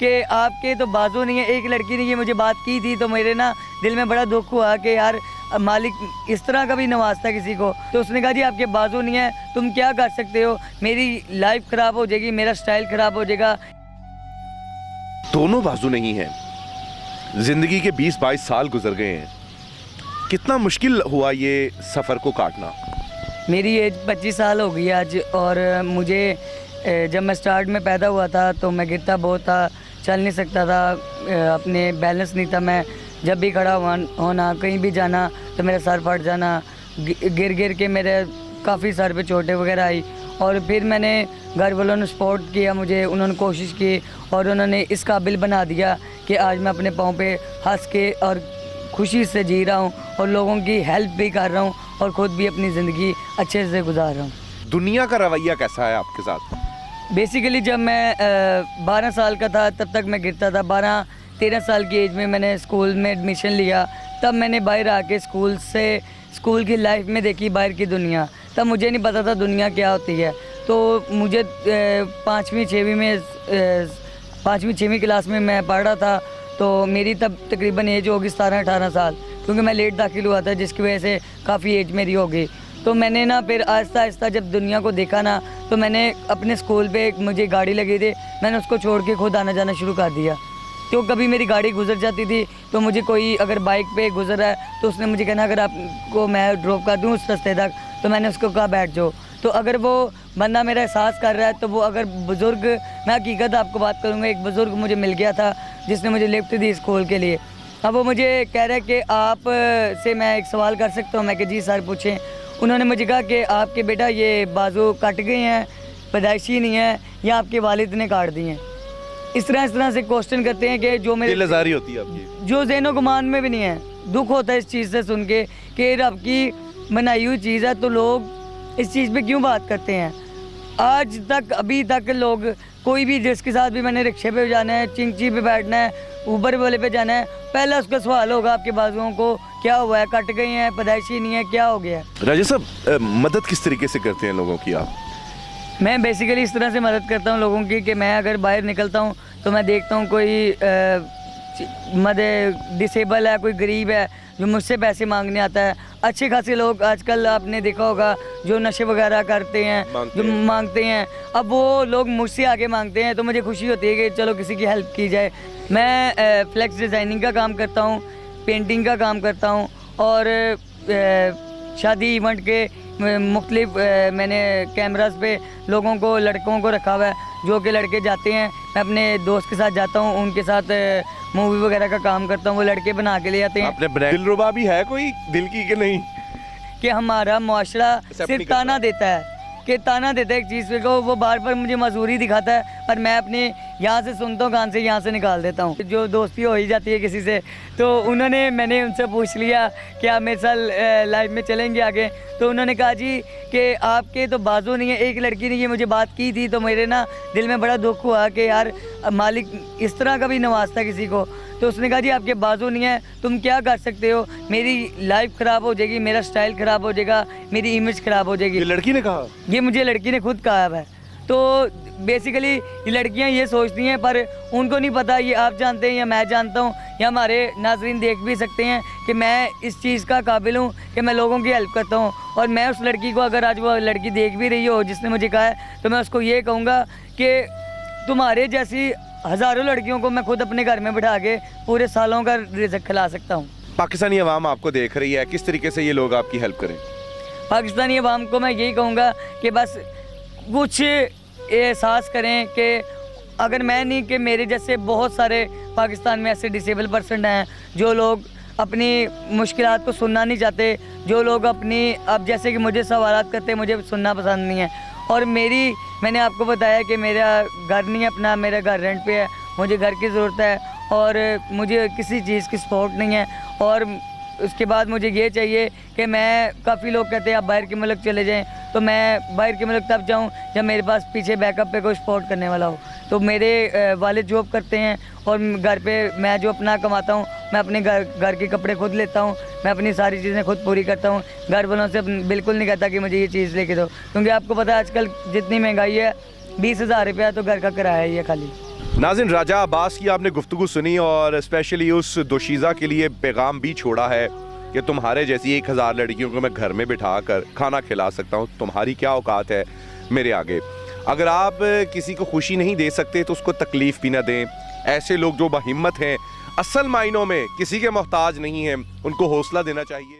कि आपके तो बाजू नहीं है। एक लड़की ने ये मुझे बात की थी तो मेरे ना दिल में बड़ा दुख हुआ कि यार मालिक इस तरह का भी नवाजता है किसी को। तो उसने कहा जी आपके बाजू नहीं है, तुम क्या कर सकते हो, मेरी लाइफ ख़राब हो जाएगी, मेरा स्टाइल ख़राब हो जाएगा। दोनों बाजू नहीं है। जिंदगी के 20-22 साल गुजर गए हैं, कितना मुश्किल हुआ ये सफ़र को काटना। मेरी एज 25 साल हो गई आज, और मुझे जब मैं स्टार्ट में पैदा हुआ था तो मैं गिरता बहुत था, चल नहीं सकता था, अपने बैलेंस नहीं था। मैं जब भी खड़ा होना, कहीं भी जाना तो मेरा सर फट जाना, गिर गिर के मेरे काफ़ी सर पे चोटें वगैरह आई। और फिर मैंने घर वालों ने सपोर्ट किया मुझे, उन्होंने कोशिश की और उन्होंने इस काबिल बना दिया कि आज मैं अपने पाँव पे हंस के और खुशी से जी रहा हूँ और लोगों की हेल्प भी कर रहा हूँ और ख़ुद भी अपनी ज़िंदगी अच्छे से गुजार रहा हूँ। दुनिया का रवैया कैसा है आपके साथ? बेसिकली जब मैं 12 साल का था तब तक मैं गिरता था। 12-13 साल की एज में मैंने स्कूल में एडमिशन लिया, तब मैंने बाहर आके स्कूल की लाइफ में देखी बाहर की दुनिया। तब मुझे नहीं पता था दुनिया क्या होती है। तो मुझे 5वीं-6वीं क्लास में मैं पढ़ रहा था, तो मेरी तब तकरीबन एज होगी 17-18 साल, क्योंकि मैं लेट दाखिल हुआ था जिसकी वजह से काफ़ी एज मेरी हो गई। तो मैंने ना फिर आहिस्ता आहिस्ता जब दुनिया को देखा ना, तो मैंने अपने स्कूल पे मुझे गाड़ी लगी थी, मैंने उसको छोड़ के खुद आना जाना शुरू कर दिया। तो कभी मेरी गाड़ी गुजर जाती थी तो मुझे कोई अगर बाइक पे गुजर रहा है तो उसने मुझे कहना अगर आपको मैं ड्रॉप कर दूँ उस रास्ते तक, तो मैंने उसको कहा बैठ जाओ। तो अगर वो बंदा मेरा एहसास कर रहा है तो वो अगर बुज़ुर्ग, मैं हकीकत आपको बात करूँगा, एक बुज़ुर्ग मुझे मिल गया था जिसने मुझे लिफ्ट दी स्कूल के लिए। अब वो मुझे कह रहा है कि आप से मैं एक सवाल कर सकता हूँ। मैं कि जी सर पूछें। उन्होंने मुझे कहा कि आपके बेटा ये बाजू कट गए हैं, पैदाइशी नहीं है, या आपके वालिद ने काट दिए हैं। इस तरह से क्वेश्चन करते हैं कि जो मेरे दिलज़ारी होती है आपकी, जो ज़हनो गुमान में भी नहीं है। दुख होता है इस चीज़ से सुन के कि रब की बनाई हुई चीज़ है तो लोग इस चीज़ पे क्यों बात करते हैं। आज तक अभी तक लोग, कोई भी जिसके साथ भी मैंने रिक्शे पे जाना है, चिंची पे बैठना है, ऊबर वाले पे जाना है, पहला उसका सवाल होगा आपके बाजुओं को क्या हुआ है, कट गई हैं, पैदाइशी नहीं है, क्या हो गया है। राजेश साहब, मदद किस तरीके से करते हैं लोगों की आप? मैं बेसिकली इस तरह से मदद करता हूँ लोगों की कि मैं अगर बाहर निकलता हूँ तो मैं देखता हूँ कोई डिसेबल है, कोई गरीब है जो मुझसे पैसे मांगने आता है। अच्छे खासे लोग आजकल आपने देखा होगा जो नशे वगैरह करते हैं, जो मांगते हैं, अब वो लोग मुझसे आगे मांगते हैं तो मुझे खुशी होती है कि चलो किसी की हेल्प की जाए। मैं फ्लैक्स डिज़ाइनिंग का काम करता हूँ, पेंटिंग का काम करता हूँ और शादी इवेंट के मुख्तलिफ मैंने कैमरास पे लोगों को, लड़कों को रखा हुआ है जो कि लड़के जाते हैं, मैं अपने दोस्त के साथ जाता हूँ, उनके साथ मूवी वगैरह का काम करता हूँ, वो लड़के बना के ले आते हैं। आपने दिलरुबा भी है कोई दिल की कि नहीं? कि हमारा मुआशरा सिर्फ ताना देता है कि ताना देता है एक चीज़ को, वो बार बार मुझे मजबूरी दिखाता है, पर मैं अपने यहाँ से सुनता हूँ, कान से यहाँ से निकाल देता हूँ। जो दोस्ती हो ही जाती है किसी से, तो मैंने उनसे पूछ लिया कि आप मेरे साथ लाइफ में चलेंगे आगे। तो उन्होंने कहा जी कि आपके तो बाजू नहीं है। एक लड़की ने ये मुझे बात की थी तो मेरे ना दिल में बड़ा दुख हुआ कि यार मालिक इस तरह का भी नवाजता है किसी को। तो उसने कहा जी आपके बाजू नहीं है, तुम क्या कर सकते हो, मेरी लाइफ ख़राब हो जाएगी, मेरा स्टाइल ख़राब हो जाएगा, मेरी इमेज ख़राब हो जाएगी। ये लड़की ने कहा? ये मुझे लड़की ने खुद कहा है। तो बेसिकली ये लड़कियां ये सोचती हैं, पर उनको नहीं पता, ये आप जानते हैं या मैं जानता हूँ या हमारे नाजरीन देख भी सकते हैं कि मैं इस चीज़ का काबिल हूँ कि मैं लोगों की हेल्प करता हूँ। और मैं उस लड़की को, अगर आज वो लड़की देख भी रही हो जिसने मुझे कहा है, तो मैं उसको ये कहूँगा कि तुम्हारे जैसी हज़ारों लड़कियों को मैं खुद अपने घर में बिठा के पूरे सालों का रिज़्क खिला सकता हूँ। पाकिस्तानी अवाम आपको देख रही है, किस तरीके से ये लोग आपकी हेल्प करें? पाकिस्तानी अवाम को मैं यही कहूँगा कि बस कुछ एहसास करें कि अगर मैं नहीं, कि मेरे जैसे बहुत सारे पाकिस्तान में ऐसे डिसेबल पर्सन हैं जो लोग अपनी मुश्किलात को सुनना नहीं चाहते, जो लोग अपनी, अब जैसे कि मुझे सवालात करते हैं, मुझे सुनना पसंद नहीं है। और मैंने आपको बताया कि मेरा घर नहीं है अपना, मेरा घर रेंट पे है, मुझे घर की ज़रूरत है और मुझे किसी चीज़ की सपोर्ट नहीं है। और उसके बाद मुझे ये चाहिए कि मैं, काफ़ी लोग कहते हैं आप बाहर के मुल्क चले जाएं, तो मैं बाहर के मुल्क तब जाऊं जब मेरे पास पीछे बैकअप पे कोई सपोर्ट करने वाला हो। तो मेरे वालिद जॉब करते हैं और घर पे मैं जो अपना कमाता हूं, मैं अपने घर के कपड़े खुद लेता हूं, मैं अपनी सारी चीज़ें खुद पूरी करता हूं। घर वालों से बिल्कुल नहीं कहता कि मुझे ये चीज़ लेके दो, क्योंकि आपको पता है आजकल जितनी महंगाई है, 20,000 रुपया तो घर का किराया ही है खाली। नाज़रीन, राजा अब्बास की आपने गुफ्तगू सुनी और स्पेशली उस दोशीज़ा के लिए पैगाम भी छोड़ा है कि तुम्हारे जैसी 1000 लड़कियों को मैं घर में बिठा कर खाना खिला सकता हूँ, तुम्हारी क्या औकात है मेरे आगे। अगर आप किसी को खुशी नहीं दे सकते तो उसको तकलीफ़ भी ना दें। ऐसे लोग जो बाहिम्मत हैं, असल मायनों में किसी के मोहताज नहीं हैं, उनको हौसला देना चाहिए।